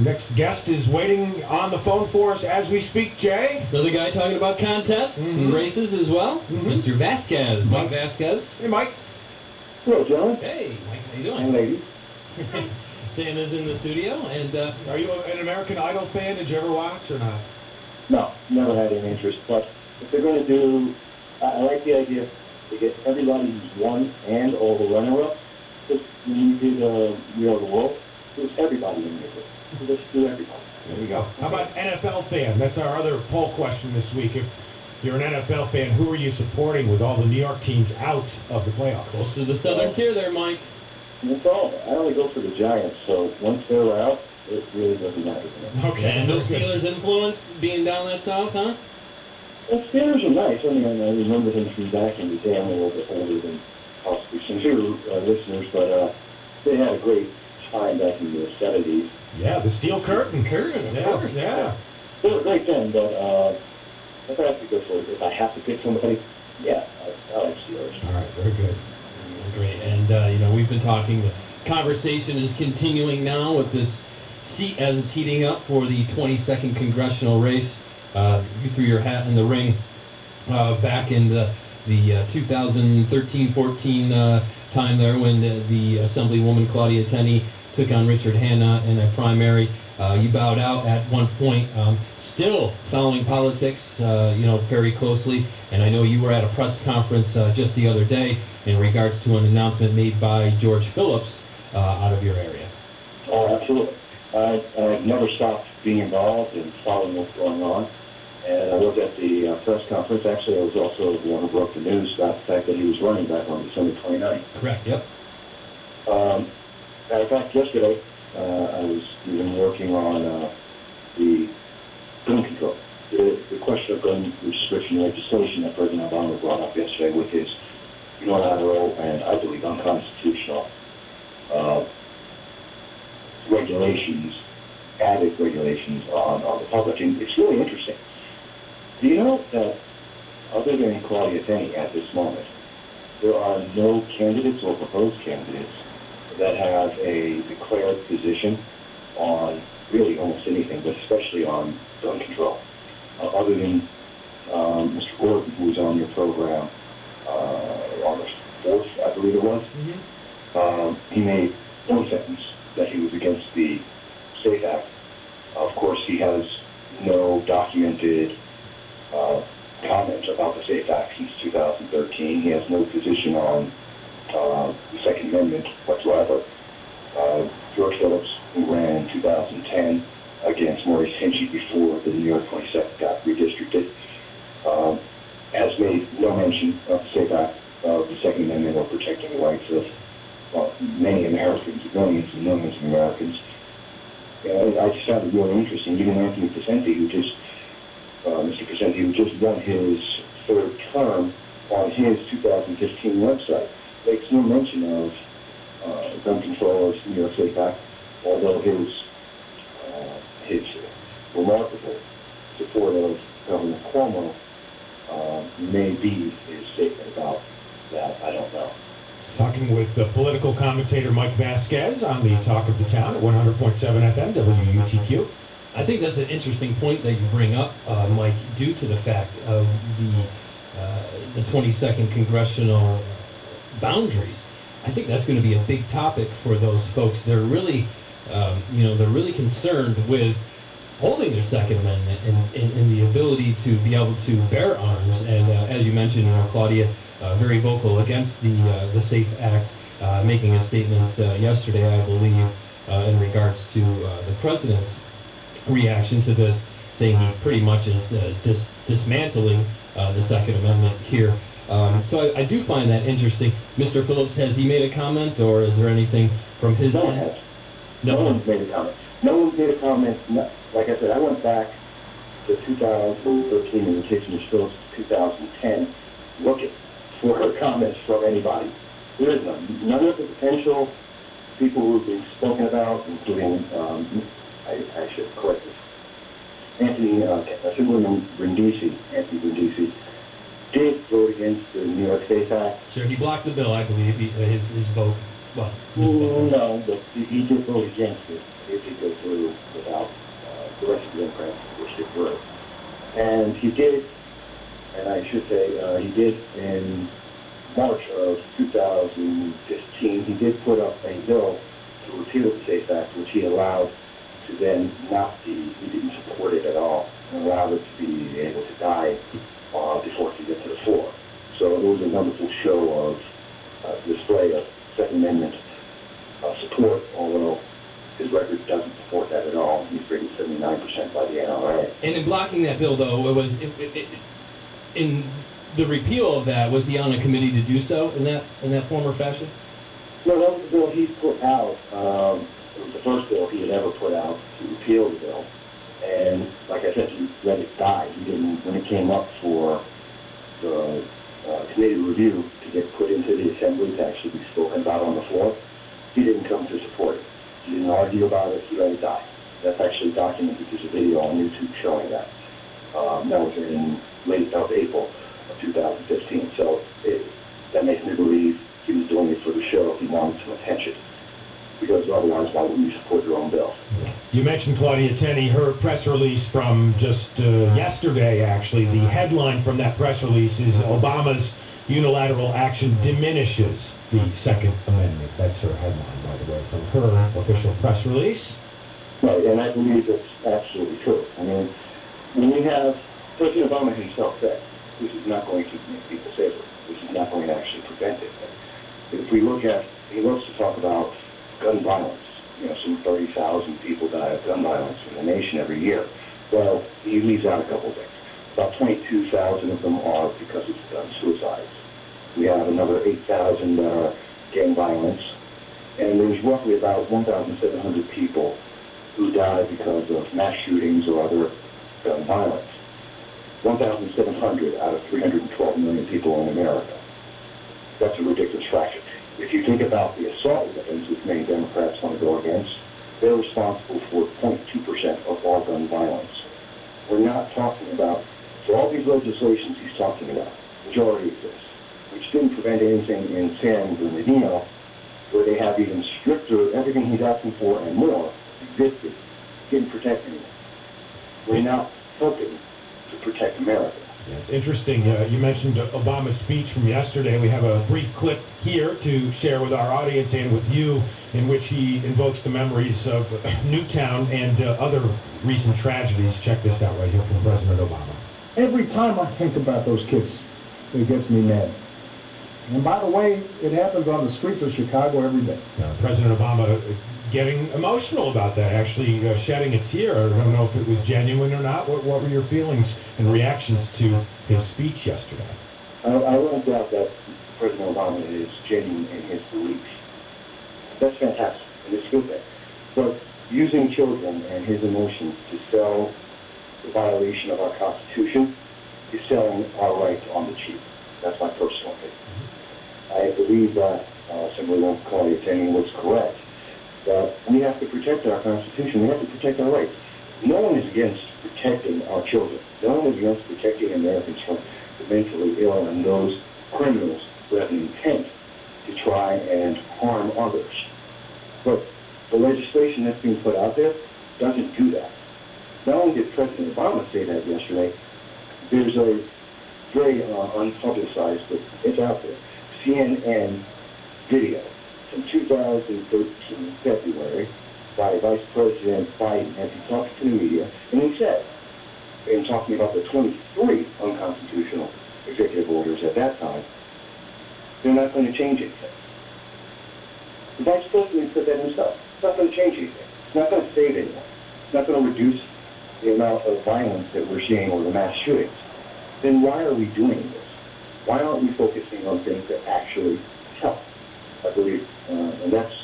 next guest is waiting on the phone for us as we speak, Jay. Another guy talking about contests and races as well. Mr. Vasquez. Mike Vasquez. Hey, Mike. Hello, gentlemen. Hey, Mike. How you doing? And ladies. Sam is in the studio. And are you an American Idol fan? Did you ever watch or not? No, never had any interest. But if they're going to do, I like the idea to get everybody who's won and all the runner-ups. Just when you did We Are the World, it was everybody in there. So let's do everybody. There we go. How about NFL fan? That's our other poll question this week. If you're an NFL fan, who are you supporting with all the New York teams out of the playoffs? Close to the southern tier there, Mike. That's all. I only go for the Giants, so once they're out, it really doesn't matter to me. Okay. And no Steelers influence being down that south, huh? Well, Steelers are nice. I mean, I remember them from back in the day. I'm a little bit older than possibly some of your listeners, but they had a great time back in the 70s. Yeah, the Steel Curtain. Of course. Yeah. They were great then, but if I have to go for it, if I have to pick somebody, yeah, I like Steelers. All right, very good. Great. And, we've been talking, the conversation is continuing now with this seat as it's heating up for the 22nd Congressional race. You threw your hat in the ring back in the 2013-14 time there when the Assemblywoman Claudia Tenney took on Richard Hanna in a primary. You bowed out at one point, still following politics, very closely. And I know you were at a press conference just the other day in regards to an announcement made by George Phillips out of your area. Oh, absolutely. I've never stopped being involved and following what's going on. And I was at the press conference. Actually, I was also the one who broke the news about the fact that he was running back on December 29th. Correct, yep. Matter of fact, yesterday, I was even working on the gun control. The question of gun restriction legislation that President Obama brought up yesterday with his unilateral and, I believe, unconstitutional regulations, added regulations on the public. And it's really interesting. Do you know that other than Claudia Tenney at this moment, there are no candidates or proposed candidates that have a declared position on really almost anything, but especially on gun control, other than Mr. Gordon, who was on your program on the 4th, I believe it was. He made one sentence that he was against the SAFE Act. Of course, he has no documented comments about the SAFE Act since 2013. He has no position on the Second Amendment whatsoever. George Phillips, who ran in 2010 against Maurice Hinchey before the New York 22nd got redistricted, has made no mention of the SAFE Act, of the Second Amendment, or protecting the rights of many Americans, millions and millions of Americans. I just found it really interesting. Even Anthony Brindisi, Mr. Picente, who just won his 3rd term, on his 2015 website, makes no mention of gun control or New York State Act, although his remarkable support of Governor Cuomo may be his statement about that. I don't know. Talking with the political commentator Mike Vasquez on the Talk of the Town at 100.7 FM, WUTQ. I think that's an interesting point that you bring up, Mike, due to the fact of the 22nd Congressional boundaries. I think that's going to be a big topic for those folks. They're really, they're really concerned with holding their Second Amendment and the ability to be able to bear arms. And as you mentioned, Claudia, very vocal against the SAFE Act, making a statement yesterday, I believe, in regards to the president's reaction to this, saying he pretty much is dismantling the Second Amendment here. So I do find that interesting. Mr. Phillips, has he made a comment, or is there anything from his end? No. No one's made a comment. No one's made a comment. No, like I said, I went back to 2013 in the case of Mr. Phillips, 2010, looking for her comments from anybody. There is none. None of the potential people who have been spoken about, including, I should correct this, Assemblyman Brindisi, Anthony Brindisi, did vote against the New York State Act. Sure, he blocked the bill, I believe, his vote. Well, no, but he did vote against it. It did go through without the rest of the Democrats pushed it through. And he did, and I should say, he did in March of 2015, he did put up a bill to repeal the SAFE Act, which he allowed to then not be, he didn't support it at all, and allowed it to be able to die before it could get to the floor. So it was a wonderful show of display of Second Amendment support, although his record doesn't support that at all. He's rated 79% by the NRA. And in blocking that bill, though, it was in the repeal of that. Was he on a committee to do so in that form or fashion? No, that was the bill he put out. It was the first bill he had ever put out to repeal the bill. And like I said, he let it die. He didn't, when it came up for the committee review to get put into the assembly to actually be spoken about on the floor, he didn't come to support it. He didn't argue about it. He let it die. That's actually documented. There's a video on YouTube showing that. That was in late of April of 2015. So that makes me believe he was doing it for the show. He wanted some attention. Because otherwise, why would you support your own bill? You mentioned Claudia Tenney, her press release from just yesterday, actually. The headline from that press release is Obama's unilateral action diminishes the Second Amendment. That's her headline, by the way, from her official press release. Right, and I believe that's absolutely true. I mean, when we have President Obama himself said, this is not going to make people safer. This is not going to actually prevent it. If we look at, he loves to talk about gun violence. You know, some 30,000 people die of gun violence in the nation every year. Well, he leaves out a couple of things. About 22,000 of them are because of gun suicides. We have another 8,000 that are gang violence. And there's roughly about 1,700 people who die because of mass shootings or other gun violence. 1,700 out of 312 million people in America. That's a ridiculous fraction. If you think about the assault weapons, which many Democrats want to go against, they're responsible for 0.2% of all gun violence. We're not talking about, so all these legislations he's talking about, which already exist, which didn't prevent anything in San Bernardino, where they have even stricter, everything he's asking for and more, existed, didn't protect anyone. We're now helping to protect America. Yeah, it's interesting. You mentioned Obama's speech from yesterday. We have a brief clip here to share with our audience and with you in which he invokes the memories of Newtown and other recent tragedies. Check this out right here from President Obama. Every time I think about those kids, it gets me mad. And by the way, it happens on the streets of Chicago every day. President Obama getting emotional about that, actually shedding a tear. I don't know if it was genuine or not. What were your feelings and reactions to his speech yesterday? I don't doubt that President Obama is genuine in his beliefs. That's fantastic, and it's a good thing. But using children and his emotions to sell the violation of our Constitution is selling our rights on the cheap. That's my personal opinion. I believe that Assemblywoman Claudia Tenney was correct, that we have to protect our Constitution. We have to protect our rights. No one is against protecting our children. No one is against protecting Americans from the mentally ill and those criminals who have an intent to try and harm others. But the legislation that's being put out there doesn't do that. Not only did President Obama say that yesterday, there's a very unpublicized, but it's out there, CNN video from 2013 February by Vice President Biden as he talked to the media, and he said, in talking about the 23 unconstitutional executive orders at that time, they're not going to change anything. The Vice President said that himself. It's not going to change anything. It's not going to save anyone. It's not going to reduce the amount of violence that we're seeing or the mass shootings. Then why are we doing this? Why aren't we focusing on things that actually help? I believe, and that's,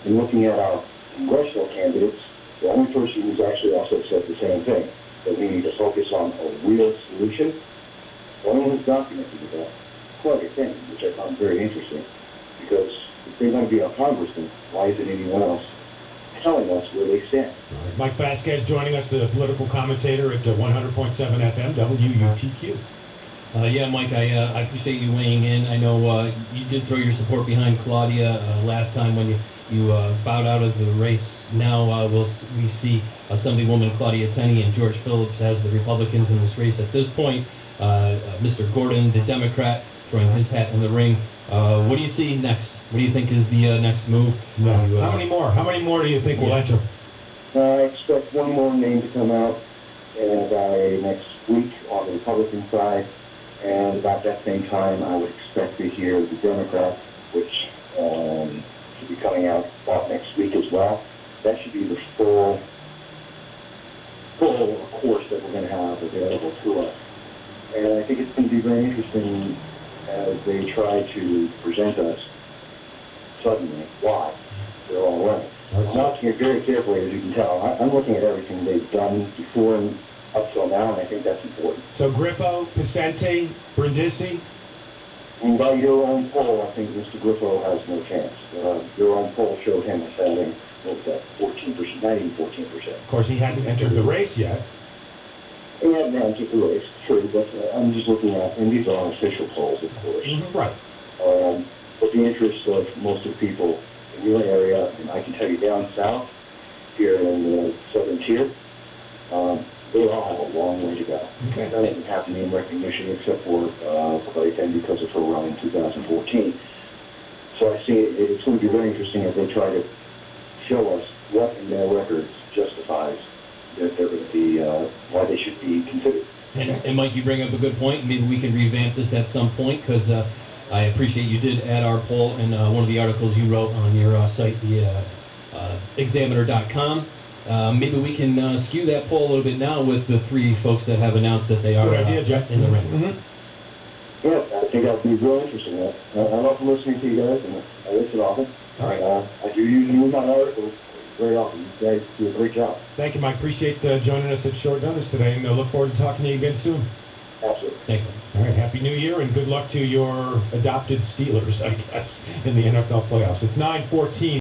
in looking at our congressional candidates, the only person who's actually also said the same thing, that we need to focus on a real solution. The only one who's documented that, Claudia Tenney, which I found very interesting, because if they're going to be our congressman, why isn't anyone else telling us where they stand? Mike Vasquez joining us, the political commentator at 100.7 FM, WUTQ. Yeah, Mike, I appreciate you weighing in. I know you did throw your support behind Claudia last time when you You bowed out of the race. Now we see Assemblywoman Claudia Tenney and George Phillips as the Republicans in this race. At this point, Mr. Gordon, the Democrat, throwing his hat in the ring. What do you see next? What do you think is the next move? How many more? How many more do you think will enter? I expect one more name to come out by next week on the Republican side, and about that same time I would expect to hear the Democrats, which should be coming out about next week as well. That should be the full course that we're going to have available to us. And I think it's going to be very interesting as they try to present us suddenly why they're all running. I'm watching it very carefully, as you can tell. I'm looking at everything they've done before and up till now, and I think that's important. So Griffo, Picente, Brindisi? And by your own poll, I think Mr. Griffo has no chance. Your own poll showed him as having, what was that, 14%, not even 14%. Of course, he hadn't entered the race yet. He hadn't entered the race, true, but I'm just looking at, and these are unofficial polls, of course. Right. But the interests of most of the people in your area, and I can tell you down south, here in the southern tier, they all have a long way to go. Okay. That doesn't have any recognition except for Claudia Tenney because of her run in 2014. So I see it's going to be very interesting as they try to show us what in their records justifies that they're going to be, why they should be considered. And Mike, you bring up a good point. Maybe we can revamp this at some point, because I appreciate you did add our poll in one of the articles you wrote on your site, the examiner.com. Maybe we can skew that poll a little bit now with the three folks that have announced that they are Good idea, Jeff. in the ring. Mm-hmm. Yeah, I think that would be real interesting. I love listening to you guys, and I listen often. All right. I do use my articles very often. You guys do a great job. Thank you, Mike. Appreciate joining us at short notice today, and look forward to talking to you again soon. Absolutely. Thank you. All right, Happy New Year, and good luck to your adopted Steelers, I guess, in the NFL playoffs. It's 9:14.